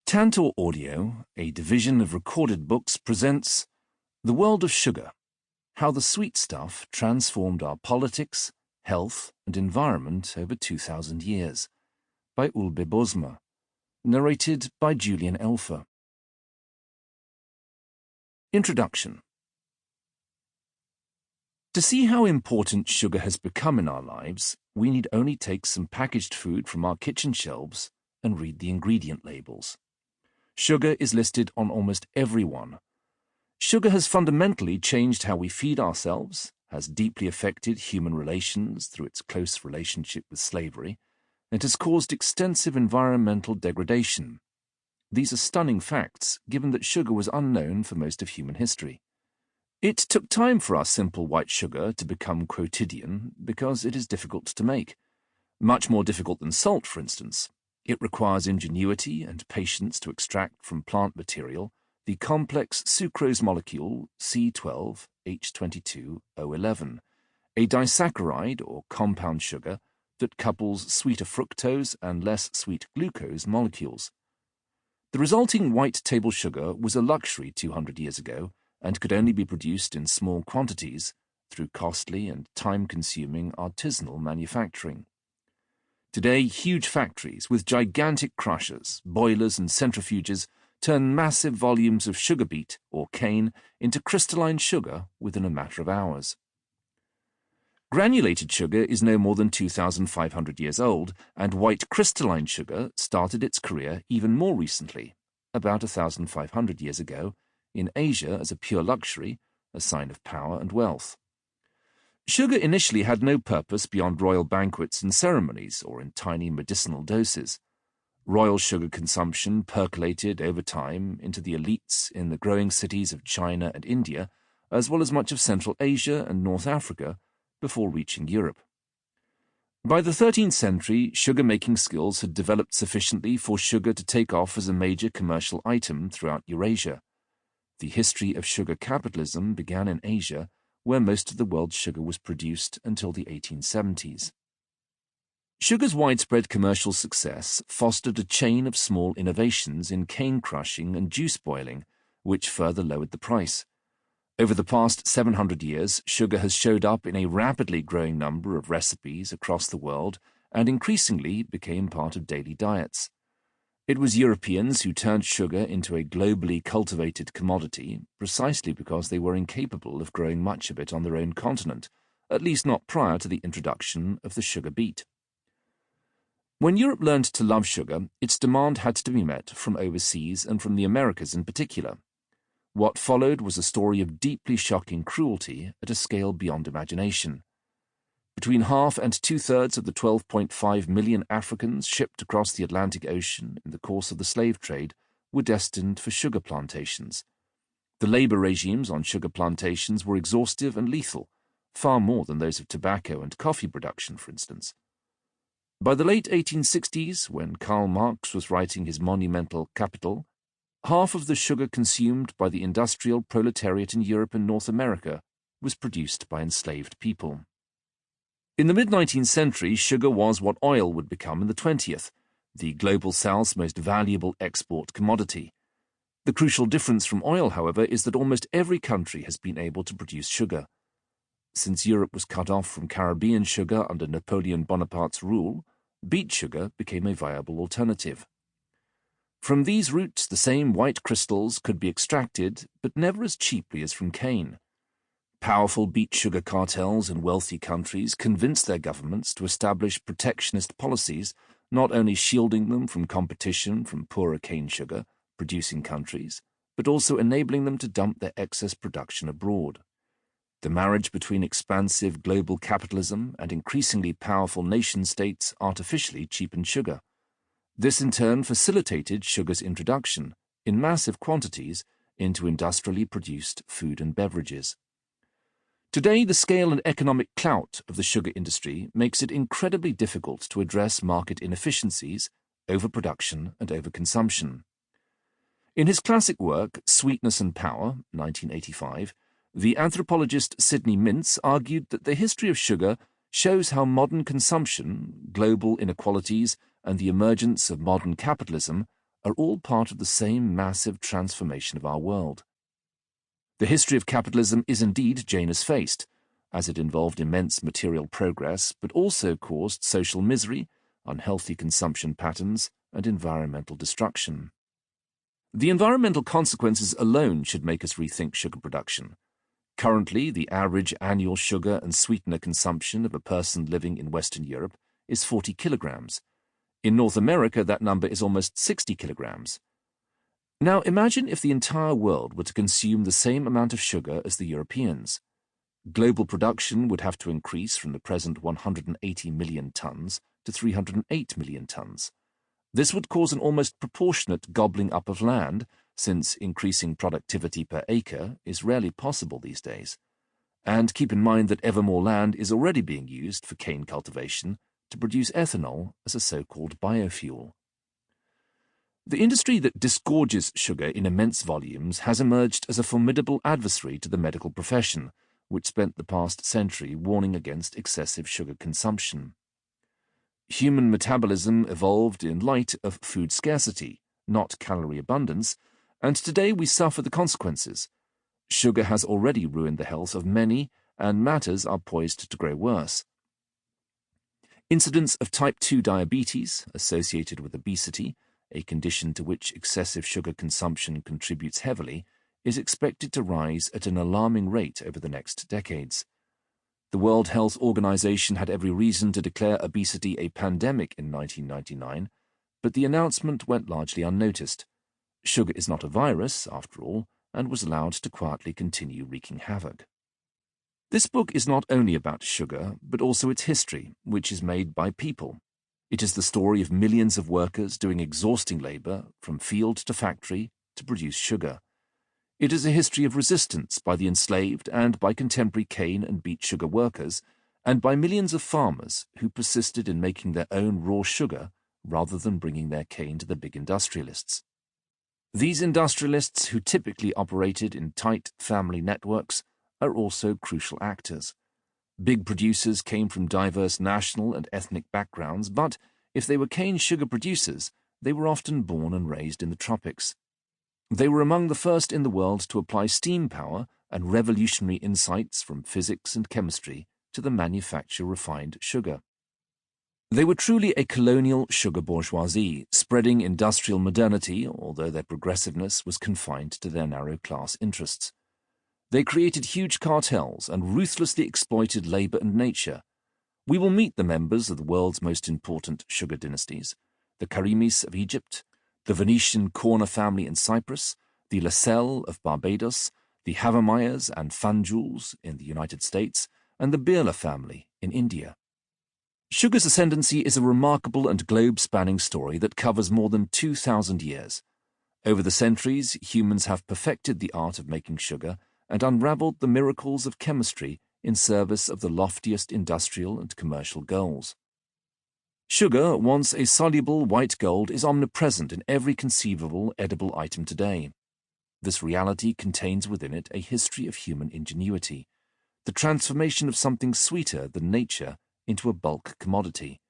Tantor Audio, a division of recorded books, presents The World of Sugar, How the Sweet Stuff Transformed Our Politics, Health and Environment Over 2,000 Years, by Ulbe Bosma, narrated by Julian. Introduction. To see how important sugar has become in our lives, we need only take some packaged food from our kitchen shelves and read the ingredient labels. Sugar is listed on almost every one. Sugar has fundamentally changed how we feed ourselves, has deeply affected human relations through its close relationship with slavery, and has caused extensive environmental degradation. These are stunning facts, given that sugar was unknown for most of human history. It took time for our simple white sugar to become quotidian because it is difficult to make. Much more difficult than salt, for instance. It requires ingenuity and patience to extract from plant material the complex sucrose molecule C12H22O11, a disaccharide or compound sugar that couples sweeter fructose and less sweet glucose molecules. The resulting white table sugar was a luxury 200 years ago and could only be produced in small quantities through costly and time-consuming artisanal manufacturing. Today, huge factories with gigantic crushers, boilers and centrifuges turn massive volumes of sugar beet, or cane, into crystalline sugar within a matter of hours. Granulated sugar is no more than 2,500 years old, and white crystalline sugar started its career even more recently, about 1,500 years ago, in Asia as a pure luxury, a sign of power and wealth. Sugar initially had no purpose beyond royal banquets and ceremonies or in tiny medicinal doses. Royal sugar consumption percolated over time into the elites in the growing cities of China and India, as well as much of Central Asia and North Africa, before reaching Europe. By the 13th century, sugar-making skills had developed sufficiently for sugar to take off as a major commercial item throughout Eurasia. The history of sugar capitalism began in Asia, where most of the world's sugar was produced until the 1870s. Sugar's widespread commercial success fostered a chain of small innovations in cane crushing and juice boiling, which further lowered the price. Over the past 700 years, sugar has showed up in a rapidly growing number of recipes across the world and increasingly became part of daily diets. It was Europeans who turned sugar into a globally cultivated commodity precisely because they were incapable of growing much of it on their own continent, at least not prior to the introduction of the sugar beet. When Europe learned to love sugar, its demand had to be met from overseas and from the Americas in particular. What followed was a story of deeply shocking cruelty at a scale beyond imagination. Between half and two-thirds of the 12.5 million Africans shipped across the Atlantic Ocean in the course of the slave trade were destined for sugar plantations. The labor regimes on sugar plantations were exhaustive and lethal, far more than those of tobacco and coffee production, for instance. By the late 1860s, when Karl Marx was writing his monumental Capital, half of the sugar consumed by the industrial proletariat in Europe and North America was produced by enslaved people. In the mid-19th century, sugar was what oil would become in the 20th, the global south's most valuable export commodity. The crucial difference from oil, however, is that almost every country has been able to produce sugar. Since Europe was cut off from Caribbean sugar under Napoleon Bonaparte's rule, beet sugar became a viable alternative. From these roots, the same white crystals could be extracted, but never as cheaply as from cane. Powerful beet sugar cartels in wealthy countries convinced their governments to establish protectionist policies, not only shielding them from competition from poorer cane sugar producing countries, but also enabling them to dump their excess production abroad. The marriage between expansive global capitalism and increasingly powerful nation-states artificially cheapened sugar. This in turn facilitated sugar's introduction, in massive quantities, into industrially produced food and beverages. Today, the scale and economic clout of the sugar industry makes it incredibly difficult to address market inefficiencies, overproduction, and overconsumption. In his classic work, Sweetness and Power, 1985, the anthropologist Sidney Mintz argued that the history of sugar shows how modern consumption, global inequalities, and the emergence of modern capitalism are all part of the same massive transformation of our world. The history of capitalism is indeed Janus-faced, as it involved immense material progress but also caused social misery, unhealthy consumption patterns, and environmental destruction. The environmental consequences alone should make us rethink sugar production. Currently, the average annual sugar and sweetener consumption of a person living in Western Europe is 40 kilograms. In North America, that number is almost 60 kilograms. Now imagine if the entire world were to consume the same amount of sugar as the Europeans. Global production would have to increase from the present 180 million tons to 308 million tons. This would cause an almost proportionate gobbling up of land, since increasing productivity per acre is rarely possible these days. And keep in mind that ever more land is already being used for cane cultivation to produce ethanol as a so-called biofuel. The industry that disgorges sugar in immense volumes has emerged as a formidable adversary to the medical profession, which spent the past century warning against excessive sugar consumption. Human metabolism evolved in light of food scarcity, not calorie abundance, and today we suffer the consequences. Sugar has already ruined the health of many, and matters are poised to grow worse. Incidence of type 2 diabetes, associated with obesity, a condition to which excessive sugar consumption contributes heavily, is expected to rise at an alarming rate over the next decades. The World Health Organization had every reason to declare obesity a pandemic in 1999, but the announcement went largely unnoticed. Sugar is not a virus, after all, and was allowed to quietly continue wreaking havoc. This book is not only about sugar, but also its history, which is made by people. It is the story of millions of workers doing exhausting labor, from field to factory, to produce sugar. It is a history of resistance by the enslaved and by contemporary cane and beet sugar workers, and by millions of farmers who persisted in making their own raw sugar rather than bringing their cane to the big industrialists. These industrialists, who typically operated in tight family networks, are also crucial actors. Big producers came from diverse national and ethnic backgrounds, but if they were cane sugar producers, they were often born and raised in the tropics. They were among the first in the world to apply steam power and revolutionary insights from physics and chemistry to the manufacture of refined sugar. They were truly a colonial sugar bourgeoisie, spreading industrial modernity, although their progressiveness was confined to their narrow class interests. They created huge cartels and ruthlessly exploited labor and nature. We will meet the members of the world's most important sugar dynasties, the Karimis of Egypt, the Venetian Corner family in Cyprus, the Lascelles of Barbados, the Havameyers and Fanjuls in the United States, and the Birla family in India. Sugar's ascendancy is a remarkable and globe-spanning story that covers more than 2,000 years. Over the centuries, humans have perfected the art of making sugar and unraveled the miracles of chemistry in service of the loftiest industrial and commercial goals. Sugar, once a soluble white gold, is omnipresent in every conceivable edible item today. This reality contains within it a history of human ingenuity, the transformation of something sweeter than nature into a bulk commodity.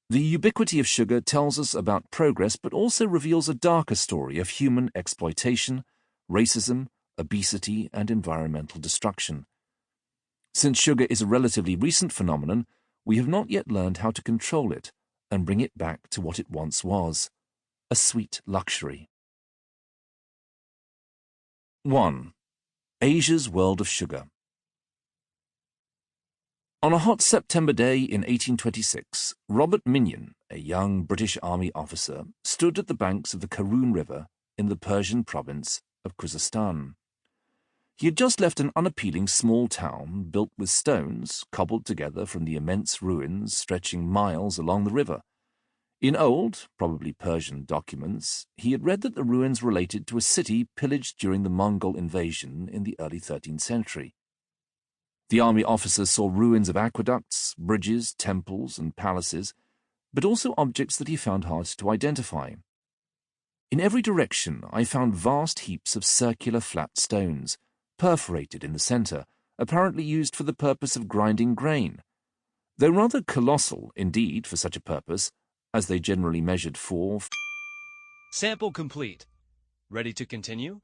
The ubiquity of sugar tells us about progress but also reveals a darker story of human exploitation, racism, obesity, and environmental destruction. Since sugar is a relatively recent phenomenon, we have not yet learned how to control it and bring it back to what it once was, a sweet luxury. 1. Asia's World of Sugar. On a hot September day in 1826, Robert Minion, a young British Army officer, stood at the banks of the Karun River in the Persian province of Khuzestan. He had just left an unappealing small town built with stones cobbled together from the immense ruins stretching miles along the river. In old, probably Persian documents, he had read that the ruins related to a city pillaged during the Mongol invasion in the early 13th century. The army officer saw ruins of aqueducts, bridges, temples, and palaces, but also objects that he found hard to identify. In every direction I found vast heaps of circular flat stones, perforated in the centre, apparently used for the purpose of grinding grain. Though rather colossal, indeed, for such a purpose, as they generally measured 4 Sample complete. Ready to continue?